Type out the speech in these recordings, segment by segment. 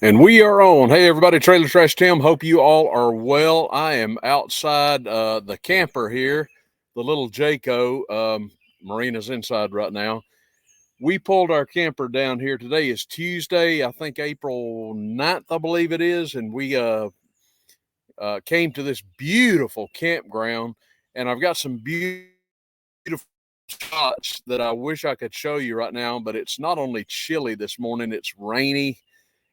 And we are on. Hey, everybody, Trailer Trash Tim. Hope you all are well. I am outside the camper here, the little Jayco. Marina's inside right now. We pulled our camper down here. Today is Tuesday, I think April 9th, I believe it is. And we came to this beautiful campground. And I've got some beautiful spots that I wish I could show you right now. But it's not only chilly this morning, it's rainy,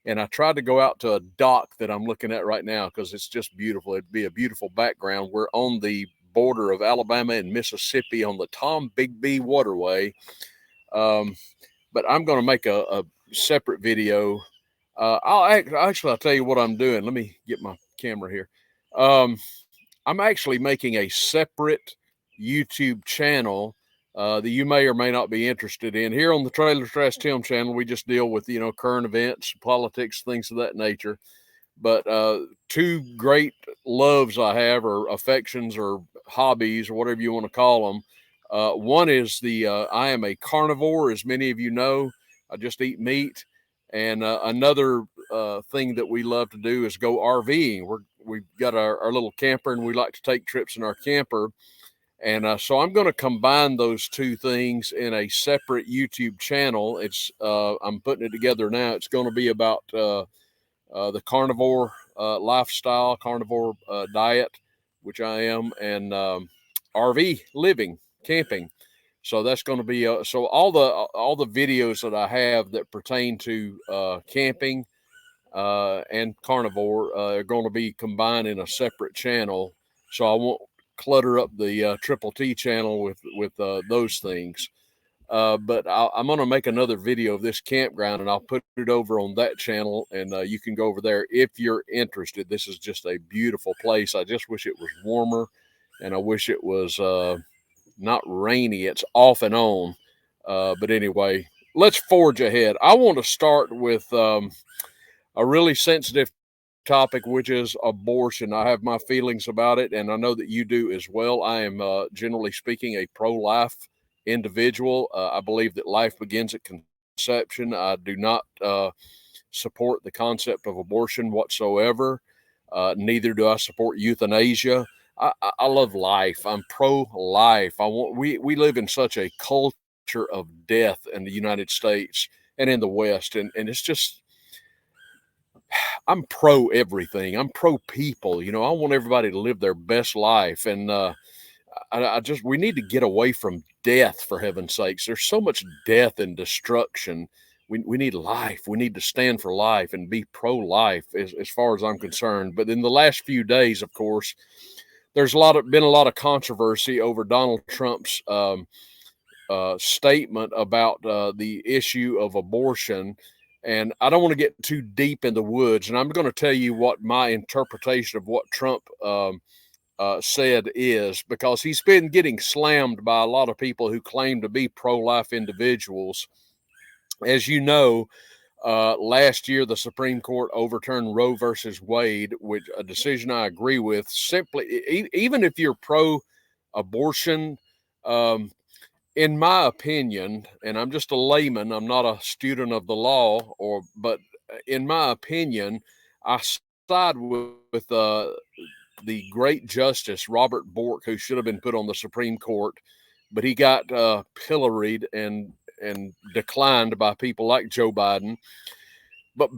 and I tried to go out to a dock that I'm looking at right now because it's just beautiful. It'd be a beautiful background. We're on the border of Alabama and Mississippi on the Tom Bigby Waterway. Um, but I'm going to make a separate video. I'll tell you what I'm doing. Let me get my camera here. Um, I'm actually making a separate YouTube channel that you may or may not be interested in. Here on the Trailer Trash Tim channel, we just deal with, current events, politics, things of that nature. But two great loves I have, or affections, or hobbies, or whatever you want to call them. One is I am a carnivore, as many of you know. I just eat meat. And another thing that we love to do is go RVing. We've got our little camper, and we like to take trips in our camper. And so I'm going to combine those two things in a separate YouTube channel. I'm putting it together now. It's going to be about the carnivore lifestyle, carnivore diet, which I am, and RV living, camping. So that's going to be so all the videos that I have that pertain to camping and carnivore are going to be combined in a separate channel. So I won't clutter up the Triple T channel with those things. But I'm going to make another video of this campground, and I'll put it over on that channel, and you can go over there if you're interested. This is just a beautiful place. I just wish it was warmer, and I wish it was not rainy. It's off and on. But anyway, let's forge ahead. I want to start with a really sensitive topic, which is abortion. I have my feelings about it, and I know that you do as well. I am, generally speaking, a pro life individual. I believe that life begins at conception. I do not support the concept of abortion whatsoever. Neither do I support euthanasia. I love life. I'm pro life. We live in such a culture of death in the United States and in the West, and it's just, I'm pro everything. I'm pro people. I want everybody to live their best life. And we need to get away from death, for heaven's sakes. There's so much death and destruction. We need life. We need to stand for life and be pro life as far as I'm concerned. But in the last few days, of course, there's been a lot of controversy over Donald Trump's statement about the issue of abortion. And I don't want to get too deep in the woods. And I'm going to tell you what my interpretation of what Trump said is, because he's been getting slammed by a lot of people who claim to be pro-life individuals. As you know, last year the Supreme Court overturned Roe versus Wade, which a decision I agree with. Simply, even if you're pro-abortion, in my opinion, and I'm just a layman, I'm not a student of the law, but in my opinion, I side with the great Justice Robert Bork, who should have been put on the Supreme Court, but he got pilloried and declined by people like Joe Biden. But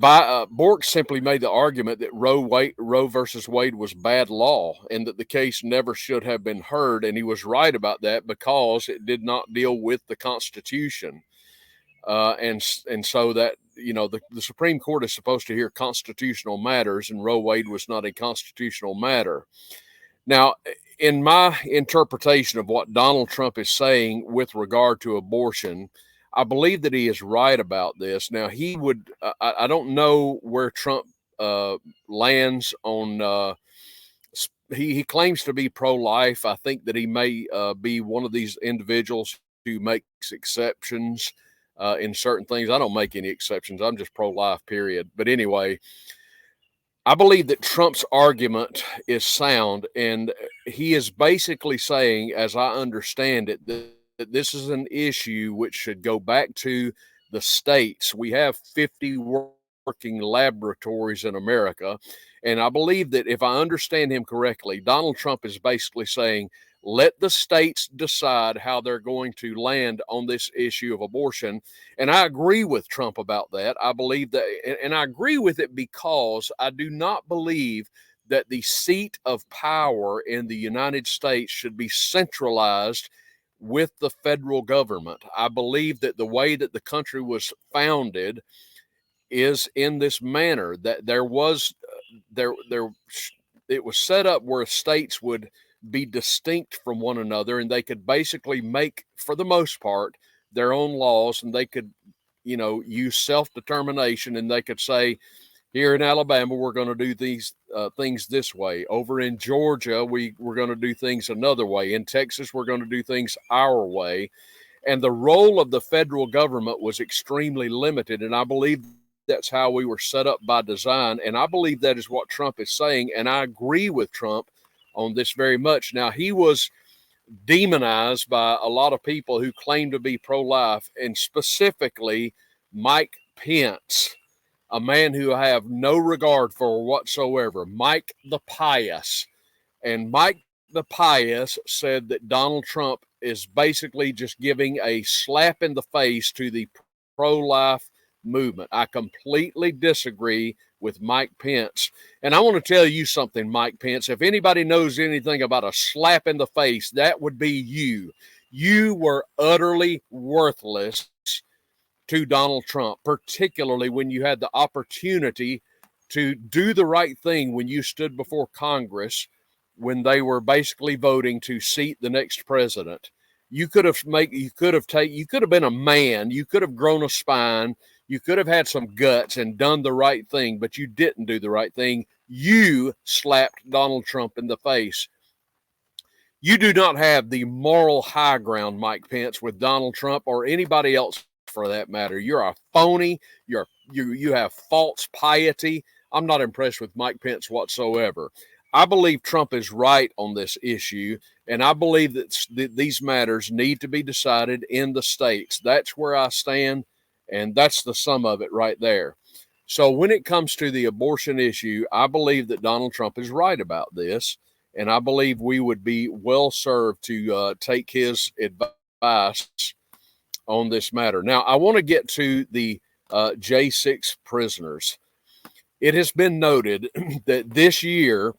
Bork simply made the argument that Roe versus Wade was bad law, and that the case never should have been heard. And he was right about that, because it did not deal with the Constitution. And so that, the Supreme Court is supposed to hear constitutional matters, and Roe Wade was not a constitutional matter. Now, in my interpretation of what Donald Trump is saying with regard to abortion, I believe that he is right about this. Now, I don't know where Trump lands on, he claims to be pro-life. I think that he may be one of these individuals who makes exceptions in certain things. I don't make any exceptions. I'm just pro-life, period. But anyway, I believe that Trump's argument is sound, and he is basically saying, as I understand it, that this is an issue which should go back to the states. We have 50 working laboratories in America. And I believe that if I understand him correctly, Donald Trump is basically saying, let the states decide how they're going to land on this issue of abortion. And I agree with Trump about that. I believe that, and I agree with it because I do not believe that the seat of power in the United States should be centralized with the federal government. I believe that the way that the country was founded is in this manner, that there it was set up where states would be distinct from one another, and they could basically make, for the most part, their own laws, and they could, use self-determination, and they could say, here in Alabama, we're going to do these things this way. Over in Georgia, we're going to do things another way. In Texas, we're going to do things our way. And the role of the federal government was extremely limited. And I believe that's how we were set up by design. And I believe that is what Trump is saying. And I agree with Trump on this very much. Now, he was demonized by a lot of people who claim to be pro-life, and specifically Mike Pence, a man who I have no regard for whatsoever, Mike the Pious. And Mike the Pious said that Donald Trump is basically just giving a slap in the face to the pro-life movement. I completely disagree with Mike Pence. And I want to tell you something, Mike Pence. If anybody knows anything about a slap in the face, that would be you. You were utterly worthless to Donald Trump, particularly when you had the opportunity to do the right thing when you stood before Congress, when they were basically voting to seat the next president. You could have been a man, you could have grown a spine, you could have had some guts and done the right thing, but you didn't do the right thing. You slapped Donald Trump in the face. You do not have the moral high ground, Mike Pence, with Donald Trump or anybody else for that matter. You're a phony. You have false piety. I'm not impressed with Mike Pence whatsoever. I believe Trump is right on this issue, and I believe that these matters need to be decided in the states. That's where I stand, and that's the sum of it right there. So when it comes to the abortion issue, I believe that Donald Trump is right about this, and I believe we would be well served to take his advice on this matter. Now, I want to get to the J6 prisoners. It has been noted that this year,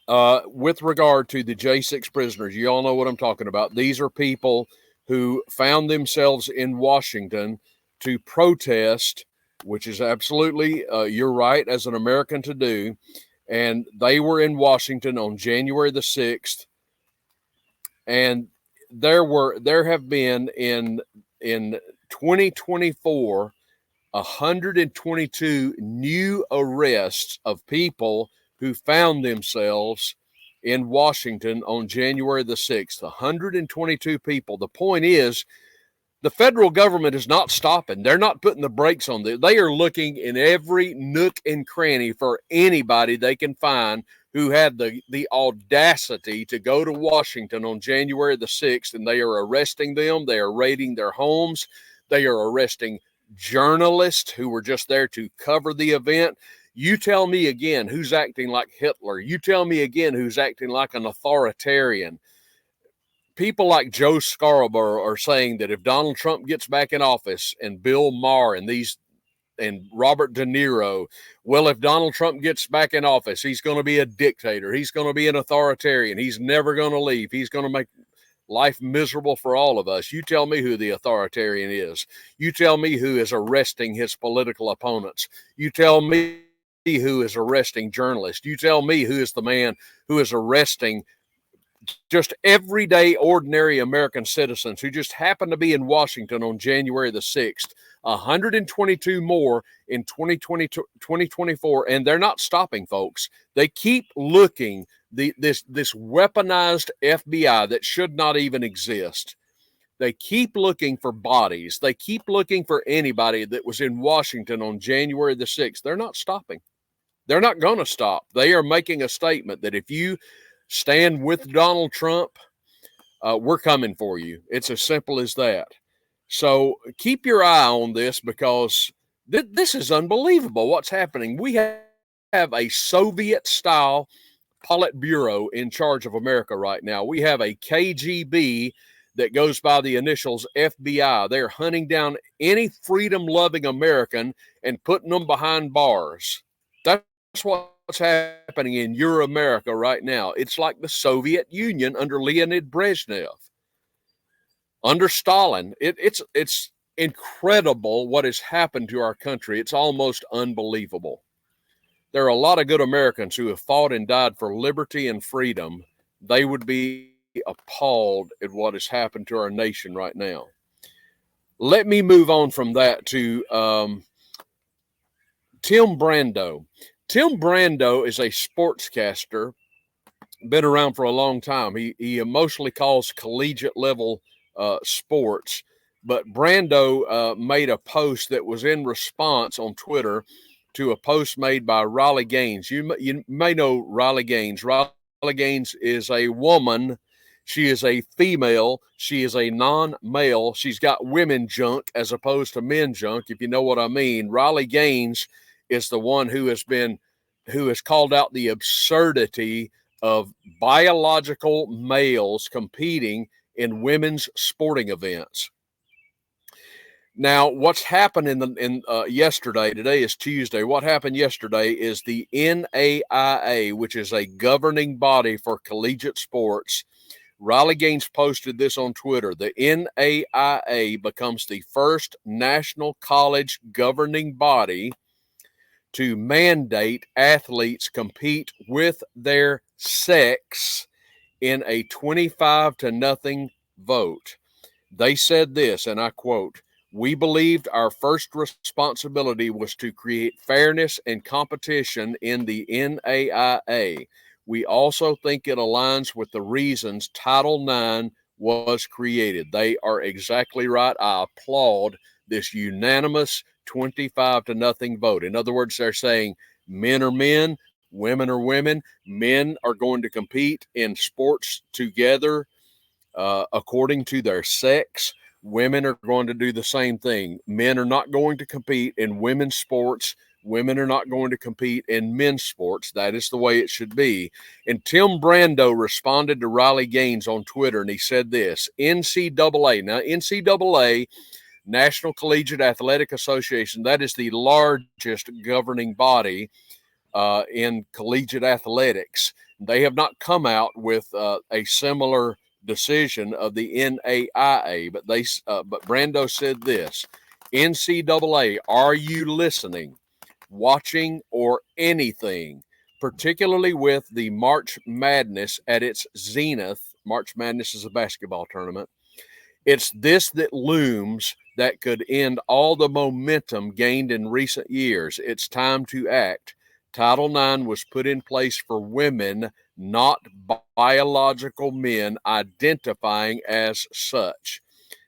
with regard to the J6 prisoners, you all know what I'm talking about. These are people who found themselves in Washington to protest, which is absolutely, you're right, as an American to do. And they were in Washington on January the 6th. And there have been in 2024 122 new arrests of people who found themselves in Washington on January the 6th. 122 people. The point is, the federal government is not stopping. They're not putting the brakes on this. They are looking in every nook and cranny for anybody they can find who had the audacity to go to Washington on January the 6th, and they are arresting them. They are raiding their homes. They are arresting journalists who were just there to cover the event. You tell me again who's acting like Hitler. You tell me again who's acting like an authoritarian. People like Joe Scarborough are saying that if Donald Trump gets back in office, and Bill Maher and Robert De Niro, well, if Donald Trump gets back in office, he's going to be a dictator. He's going to be an authoritarian. He's never going to leave. He's going to make life miserable for all of us. You tell me who the authoritarian is. You tell me who is arresting his political opponents. You tell me who is arresting journalists. You tell me who is the man who is arresting just everyday, ordinary American citizens who just happened to be in Washington on January the 6th. 122 more in 2024, and they're not stopping, folks. They keep looking. This weaponized FBI that should not even exist. They keep looking for bodies. They keep looking for anybody that was in Washington on January the 6th. They're not stopping. They're not going to stop. They are making a statement that if you stand with Donald Trump, we're coming for you. It's as simple as that. So keep your eye on this, because This is unbelievable what's happening. We have a Soviet-style Politburo in charge of America right now. We have a KGB that goes by the initials FBI. They're hunting down any freedom-loving American and putting them behind bars. That's what's happening in your America right now. It's like the Soviet Union under Leonid Brezhnev, under Stalin. It's incredible what has happened to our country. It's almost unbelievable. There are a lot of good Americans who have fought and died for liberty and freedom. They would be appalled at what has happened to our nation right now. Let me move on from that to Tim Brando. Tim Brando is a sportscaster, been around for a long time. He mostly calls collegiate level sports, but Brando made a post that was in response on Twitter to a post made by Riley Gaines. You may know Riley Gaines. Riley Gaines is a woman. She is a female. She is a non-male. She's got women junk as opposed to men junk, if you know what I mean. Riley Gaines is the one who has called out the absurdity of biological males competing in women's sporting events. Now, what's happened in yesterday? Today is Tuesday. What happened yesterday is the NAIA, which is a governing body for collegiate sports. Riley Gaines posted this on Twitter. The NAIA becomes the first national college governing body to mandate athletes compete with their sex in a 25-0 vote. They said this, and I quote, "We believed our first responsibility was to create fairness and competition in the NAIA. We also think it aligns with the reasons Title IX was created." They are exactly right. I applaud this unanimous 25-0 vote. In other words, they're saying men are men, women are women. Men are going to compete in sports together according to their sex. Women are going to do the same thing. Men are not going to compete in women's sports. Women are not going to compete in men's sports. That is the way it should be. And Tim Brando responded to Riley Gaines on Twitter, and he said this, NCAA. Now, NCAA, National Collegiate Athletic Association, that is the largest governing body in collegiate athletics. They have not come out with a similar decision of the NAIA, but Brando said this, NCAA, are you listening, watching, or anything, particularly with the March Madness at its zenith? March Madness is a basketball tournament. It's this that looms that could end all the momentum gained in recent years. It's time to act. Title IX was put in place for women, not biological men identifying as such.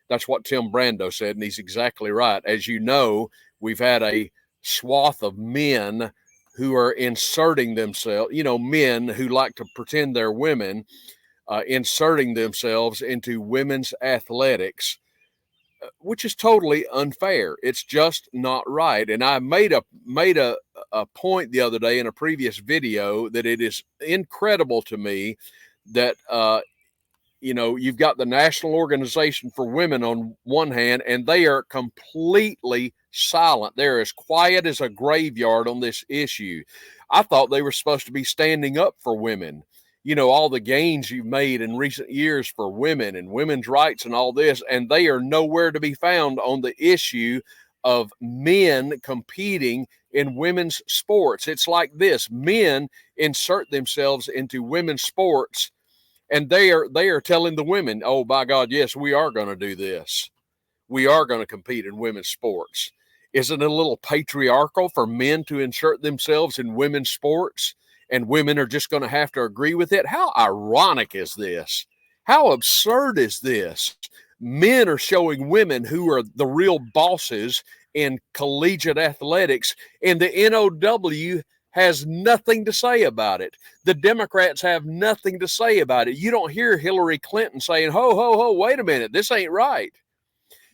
That's what Tim Brando said, and he's exactly right. As you know, we've had a swath of men who are inserting themselves, men who like to pretend they're women, inserting themselves into women's athletics, which is totally unfair. It's just not right. And I made a point the other day in a previous video that it is incredible to me that you've got the National Organization for Women on one hand, and they are completely silent. They're as quiet as a graveyard on this issue. I thought they were supposed to be standing up for women. All the gains you've made in recent years for women and women's rights and all this, and they are nowhere to be found on the issue of men competing in women's sports. It's like this: men insert themselves into women's sports, and they are telling the women, oh, by God, yes, we are going to do this. We are going to compete in women's sports. Isn't it a little patriarchal for men to insert themselves in women's sports? And women are just going to have to agree with it? How ironic is this? How absurd is this? Men are showing women who are the real bosses in collegiate athletics, and the NOW has nothing to say about it. The Democrats have nothing to say about it. You don't hear Hillary Clinton saying, ho, ho, ho, wait a minute, this ain't right.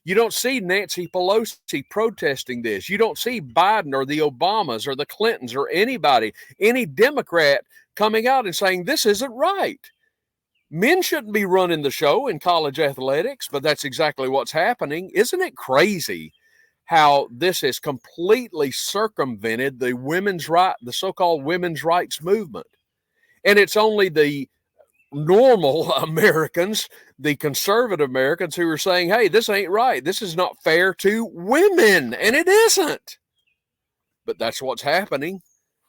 You don't see Nancy Pelosi protesting this. You don't see Biden or the Obamas or the Clintons or anybody, any Democrat coming out and saying this isn't right. Men shouldn't be running the show in college athletics, but that's exactly what's happening. Isn't it crazy how this has completely circumvented the women's right, the so-called women's rights movement? And it's only the normal Americans, the conservative Americans, who are saying, hey, this ain't right. This is not fair to women. And it isn't. But that's what's happening.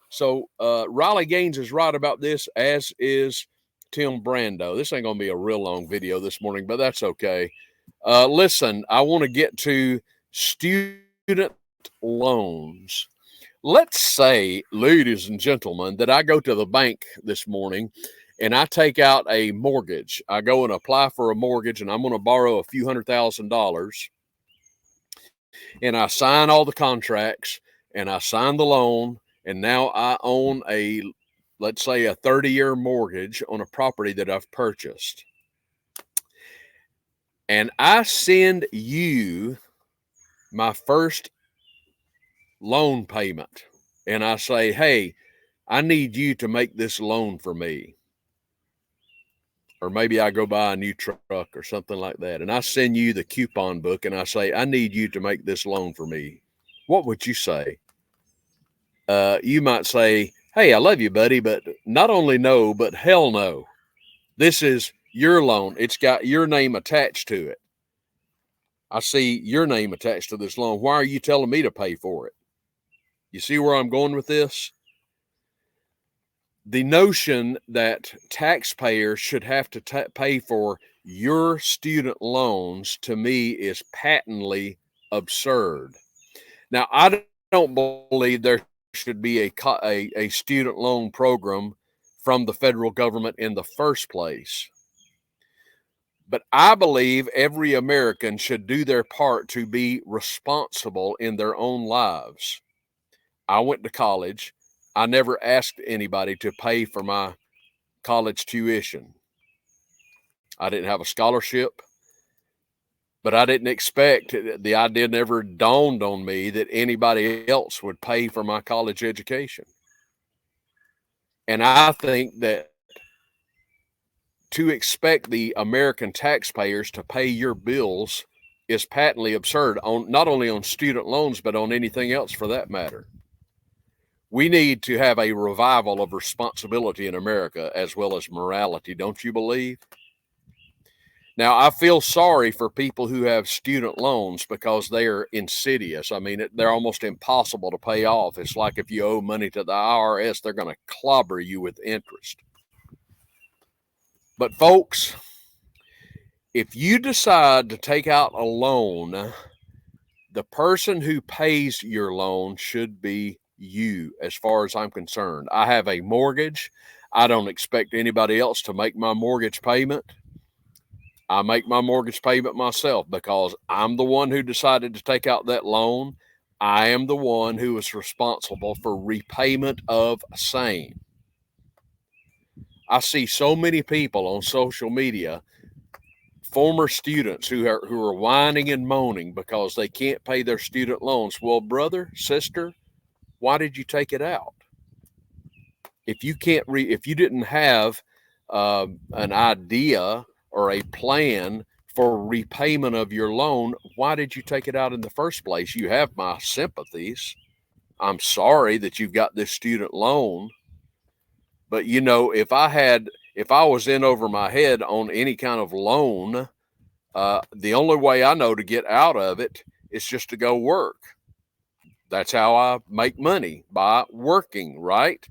So Riley Gaines is right about this, as is Tim Brando. This ain't going to be a real long video this morning, but that's okay. Listen, I want to get to student loans. Let's say, ladies and gentlemen, that I go to the bank this morning and I take out a mortgage. I go and apply for a mortgage, and I'm going to borrow a few $100,000. And I sign all the contracts, and I sign the loan, and now I own let's say a 30-year mortgage on a property that I've purchased. And I send you my first loan payment. And I say, hey, I need you to make this loan for me. Or maybe I go buy a new truck or something like that. And I send you the coupon book and I say, I need you to make this loan for me. What would you say? You might say, hey, I love you, buddy, but not only no, but hell no. This is your loan. It's got your name attached to it. I see your name attached to this loan. Why are you telling me to pay for it? You see where I'm going with this? The notion that taxpayers should have to pay for your student loans, to me, is patently absurd. Now, I don't believe there should be a student loan program from the federal government in the first place. But I believe every American should do their part to be responsible in their own lives. I went to college. I never asked anybody to pay for my college tuition. I didn't have a scholarship, but I didn't expect, the idea never dawned on me that anybody else would pay for my college education. And I think that to expect the American taxpayers to pay your bills is patently absurd, on not only on student loans, but on anything else for that matter. We need to have a revival of responsibility in America, as well as morality, don't you believe? Now, I feel sorry for people who have student loans because they are insidious. I mean, they're almost impossible to pay off. It's like if you owe money to the IRS, they're going to clobber you with interest. But folks, if you decide to take out a loan, the person who pays your loan should be you, as far as I'm concerned. I have a mortgage. I don't expect anybody else to make my mortgage payment. I make my mortgage payment myself because I'm the one who decided to take out that loan. I am the one who is responsible for repayment of same. I see so many people on social media, former students who are whining and moaning because they can't pay their student loans. Well, brother, sister, why did you take it out? If you can't if you didn't have an idea or a plan for repayment of your loan, why did you take it out in the first place? You have my sympathies. I'm sorry that you've got this student loan. But you know, if I was in over my head on any kind of loan, the only way I know to get out of it is just to go work. That's how I make money, by working, right?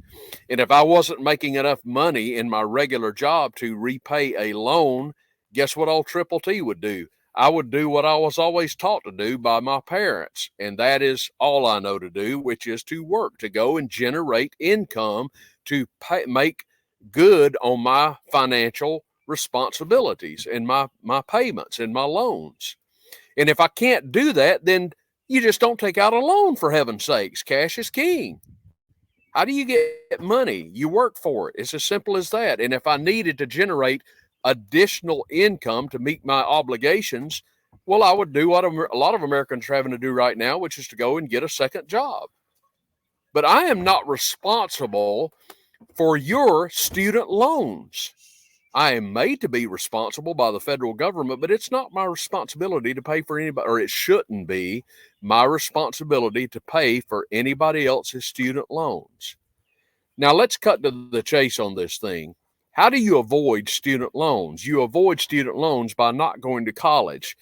And if I wasn't making enough money in my regular job to repay a loan, guess what old Triple T would do? I would do what I was always taught to do by my parents. And that is all I know to do, which is to work, to go and generate income to make good on my financial responsibilities and my payments and my loans. And if I can't do that, then you just don't take out a loan, for heaven's sakes. Cash is king. How do you get money? You work for it. It's as simple as that. And if I needed to generate additional income to meet my obligations, Well, I would do what a lot of Americans are having to do right now, which is to go and get a second job. But I am not responsible for your student loans. I am made to be responsible by the federal government, but it's not my responsibility to pay for anybody, or it shouldn't be my responsibility to pay for anybody else's student loans. Now, let's cut to the chase on this thing. How do you avoid student loans? You avoid student loans by not going to college.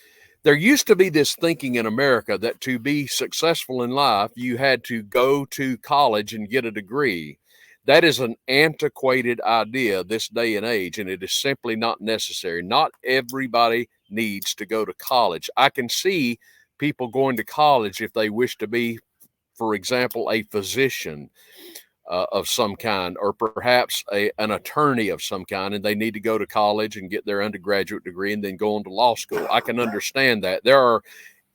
There used to be this thinking in America that to be successful in life, you had to go to college and get a degree. That is an antiquated idea this day and age, and it is simply not necessary. Not everybody needs to go to college. I can see people going to college if they wish to be, for example, a physician of some kind, or perhaps an attorney of some kind, and they need to go to college and get their undergraduate degree and then go on to law school. I can understand that. There are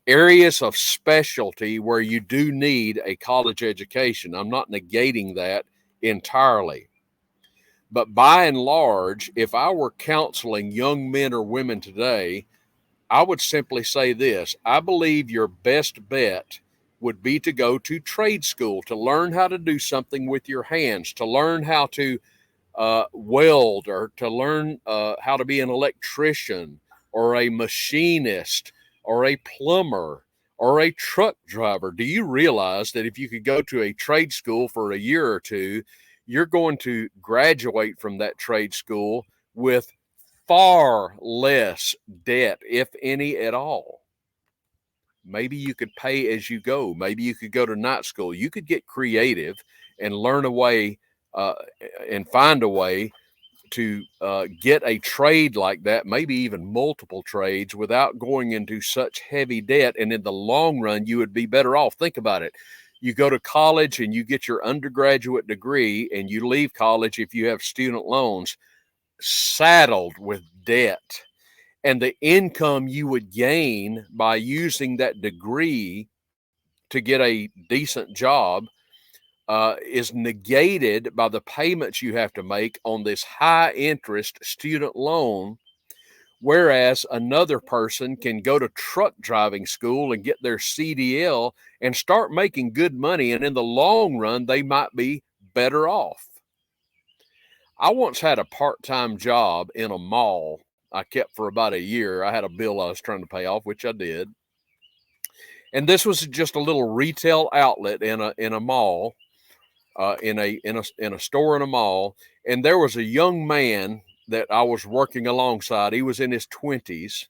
areas of specialty where you do need a college education. I'm not negating that entirely. But by and large, if I were counseling young men or women today, I would simply say this: I believe your best bet would be to go to trade school, to learn how to do something with your hands, to learn how to weld, or to learn how to be an electrician or a machinist or a plumber or a truck driver. Do you realize that if you could go to a trade school for a year or two, you're going to graduate from that trade school with far less debt, if any at all? Maybe you could pay as you go. Maybe you could go to night school. You could get creative and learn a way and find a way to get a trade like that, maybe even multiple trades, without going into such heavy debt. And in the long run, you would be better off. Think about it. You go to college and you get your undergraduate degree, and you leave college if you have student loans, saddled with debt. And the income you would gain by using that degree to get a decent job is negated by the payments you have to make on this high interest student loan. Whereas another person can go to truck driving school and get their CDL and start making good money. And in the long run, they might be better off. I once had a part-time job in a mall I kept for about a year. I had a bill I was trying to pay off, which I did. And this was just a little retail outlet in a mall, in a store in a mall. And there was a young man that I was working alongside. He was in his 20s.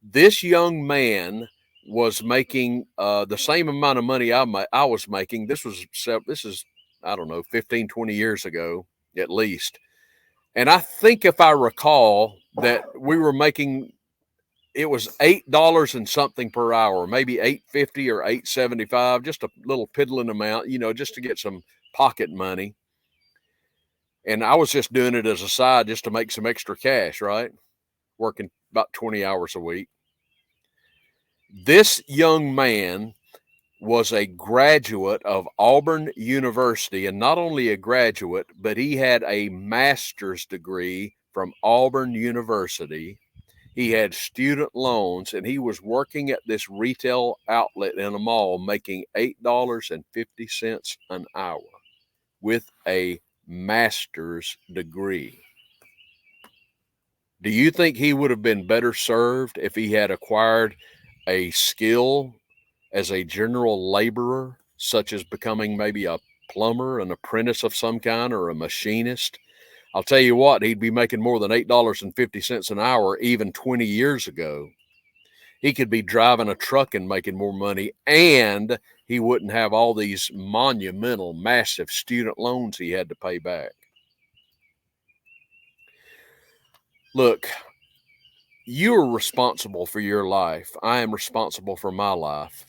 This young man was making the same amount of money I was making. This is, I don't know, 15, 20 years ago at least. And I think, if I recall, that we were making, it was $8 and something per hour, maybe $8.50 or $8.75, just a little piddling amount, just to get some pocket money. And I was just doing it as a side just to make some extra cash, right? Working about 20 hours a week. This young man was a graduate of Auburn University, and not only a graduate, but he had a master's degree from Auburn University. He had student loans, and he was working at this retail outlet in a mall making $8.50 an hour with a master's degree. Do you think he would have been better served if he had acquired a skill as a general laborer, such as becoming maybe a plumber, an apprentice of some kind, or a machinist? I'll tell you what, he'd be making more than $8.50 an hour even 20 years ago. He could be driving a truck and making more money, and he wouldn't have all these monumental, massive student loans he had to pay back. Look, you are responsible for your life. I am responsible for my life.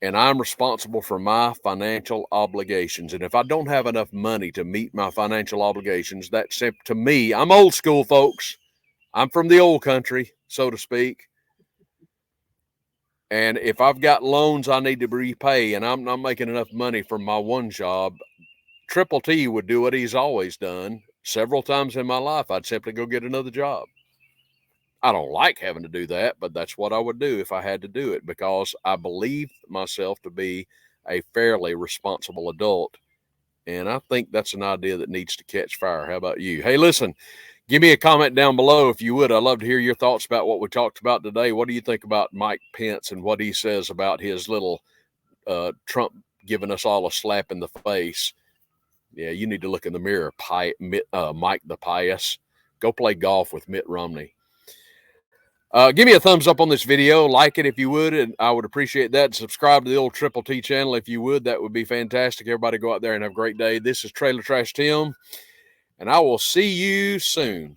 And I'm responsible for my financial obligations. And if I don't have enough money to meet my financial obligations, that's, to me, I'm old school, folks. I'm from the old country, so to speak. And if I've got loans I need to repay and I'm not making enough money from my one job, Triple T would do what he's always done several times in my life. I'd simply go get another job. I don't like having to do that, but that's what I would do if I had to do it, because I believe myself to be a fairly responsible adult. And I think that's an idea that needs to catch fire. How about you? Hey, listen, give me a comment down below if you would. I'd love to hear your thoughts about what we talked about today. What do you think about Mike Pence and what he says about his little Trump giving us all a slap in the face? Yeah, you need to look in the mirror, Mike the Pious. Go play golf with Mitt Romney. Give me a thumbs up on this video. Like it if you would, and I would appreciate that. Subscribe to the old Triple T channel if you would. That would be fantastic. Everybody go out there and have a great day. This is Trailer Trash Tim, and I will see you soon.